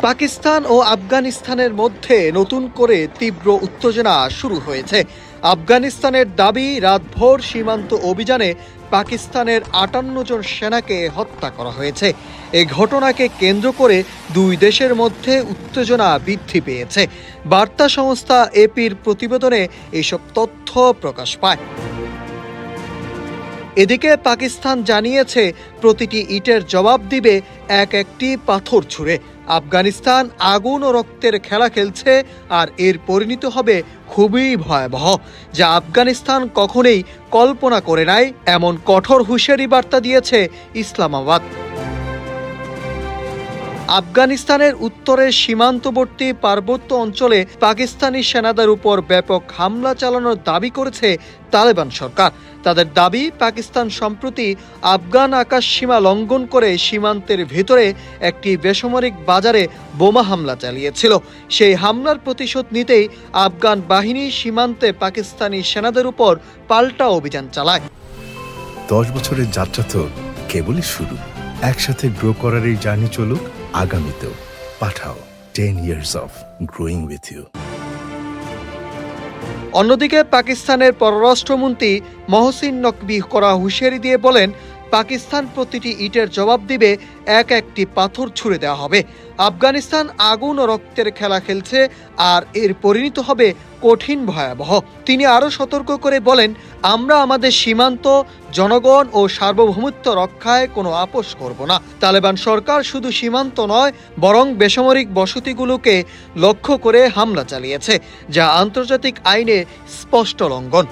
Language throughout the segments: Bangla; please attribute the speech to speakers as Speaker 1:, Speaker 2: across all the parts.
Speaker 1: পাকিস্তান ও আফগানিস্তানের মধ্যে নতুন করে তীব্র উত্তেজনা শুরু হয়েছে। আফগানিস্তানের দাবি, রাতভর সীমান্ত অভিযানে পাকিস্তানের ৫৮ জন সেনাকে হত্যা করা হয়েছে। এই ঘটনাকে কেন্দ্র করে দুই দেশের মধ্যে উত্তেজনা বৃদ্ধি পেয়েছে। বার্তা সংস্থা এপির প্রতিবেদনে এসব তথ্য প্রকাশ পায়। এদিকে পাকিস্তান জানিয়েছে প্রতিটি ইটের জবাব দিবে একটি পাথর ছুঁড়ে। আফগানিস্তান আগুন ও রক্তের খেলা খেলছে, আর এর পরিণতি হবে খুবই ভয়াবহ, যা আফগানিস্তান কখনোই কল্পনা করে নাই। এমন কঠোর হুঁশিয়ারি বার্তা দিয়েছে ইসলামাবাদ। আফগানিস্তানের উত্তরের সীমান্তবর্তী পার্বত্য অঞ্চলে পাকিস্তানি সেনাদের উপর ব্যাপক হামলা চালানোর দাবি করেছে তালেবান সরকার। তাদের দাবি, পাকিস্তান সম্প্রতি আফগান আকাশ সীমা লঙ্ঘন করে সীমান্তের ভেতরে একটি বেসামরিক বাজারে বোমা হামলা চালিয়েছিল। সেই হামলার প্রতিশোধ নিতেই আফগান বাহিনী সীমান্তে পাকিস্তানি সেনাদের উপর পাল্টা অভিযান চালায়।
Speaker 2: 10 বছরের যাত্রা তো কেবলই শুরু। একসাথে গ্রো করার এই জার্নি চলুক আগামীতেও। পাঠাও 10 years of growing with you।
Speaker 1: অন্যদিকে পাকিস্তানের পররাষ্ট্রমন্ত্রী মহসিন নকভি করা হুঁশিয়ারি দিয়ে বলেন, পাকিস্তান প্রতিটি ইটের জবাব দিবে একটি পাথর ছুঁড়ে দেওয়া হবে। আফগানিস্তান আগুন ও রক্তের খেলা খেলছে, আর এর পরিণতি হবে কঠিন ভয়াবহ। তিনি আরও সতর্ক করে বলেন, আমরা আমাদের সীমান্ত, জনগণ ও সার্বভৌমত্ব রক্ষায় কোনো আপোষ করব না। তালেবান সরকার শুধু সীমান্ত নয়, বরং বেসামরিক বসতিগুলোকে লক্ষ্য করে হামলা চালিয়েছে, যা আন্তর্জাতিক আইনে স্পষ্ট লঙ্ঘন।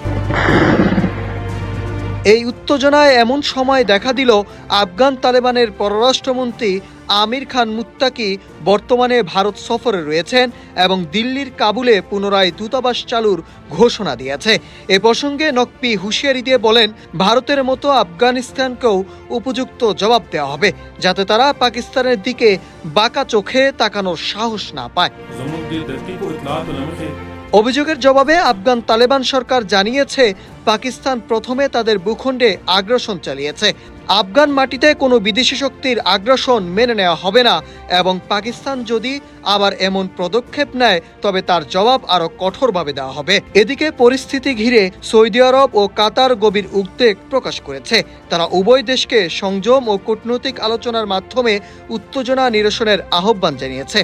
Speaker 1: এই উত্তেজনায় এমন সময় দেখা দিল, আফগান তালেবানের পররাষ্ট্রমন্ত্রী আমির খান মুত্তাকি বর্তমানে ভারত সফরে রয়েছেন এবং দিল্লির কাবুলে পুনরায় দূতাবাস চালুর ঘোষণা দিয়েছে। এ প্রসঙ্গে নকভি হুঁশিয়ারি দিয়ে বলেন, ভারতের মতো আফগানিস্তানকেও উপযুক্ত জবাব দেওয়া হবে, যাতে তারা পাকিস্তানের দিকে বাঁকা চোখে তাকানোর সাহস না পায়। অভিযোগের জবাবে আফগান তালেবান সরকার জানিয়েছে, পাকিস্তান প্রথমে তাদের ভূখণ্ডে আগ্রাসন চালিয়েছে। আফগান মাটিতে কোনো বিদেশি শক্তির আগ্রাসন মেনে নেওয়া হবে না, এবং পাকিস্তান যদি আবার এমন পদক্ষেপ নেয় তবে তার জবাব আরও কঠোরভাবে দেওয়া হবে। এদিকে পরিস্থিতি ঘিরে সৌদি আরব ও কাতার গভীর উদ্বেগ প্রকাশ করেছে। তারা উভয় দেশকে সংযম ও কূটনৈতিক আলোচনার মাধ্যমে উত্তেজনা নিরসনের আহ্বান জানিয়েছে।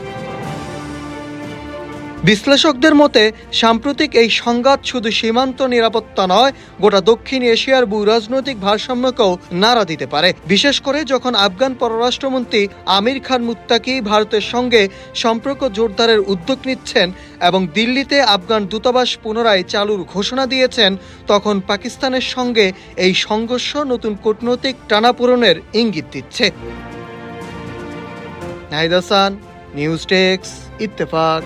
Speaker 1: বিশ্লেষকদের মতে, সাম্প্রতিক এই সংঘাত শুধু সীমান্ত নিরাপত্তা নয়, গোটা দক্ষিণ এশিয়ার ভূরাজনৈতিক ভারসাম্যকেও নাড়া দিতে পারে। বিশেষ করে যখন আফগান পররাষ্ট্রমন্ত্রী আমির খান মুত্তাকি ভারতের সঙ্গে সম্পর্ক জোরদারের উদ্যোগ নিচ্ছেন এবং দিল্লিতে আফগান দূতাবাস পুনরায় চালুর ঘোষণা দিয়েছেন, তখন পাকিস্তানের সঙ্গে এই সংঘর্ষ নতুন কূটনৈতিক টানাপোড়েনের ইঙ্গিত দিচ্ছে। Nahid Hasan, news desk, Ittefaq.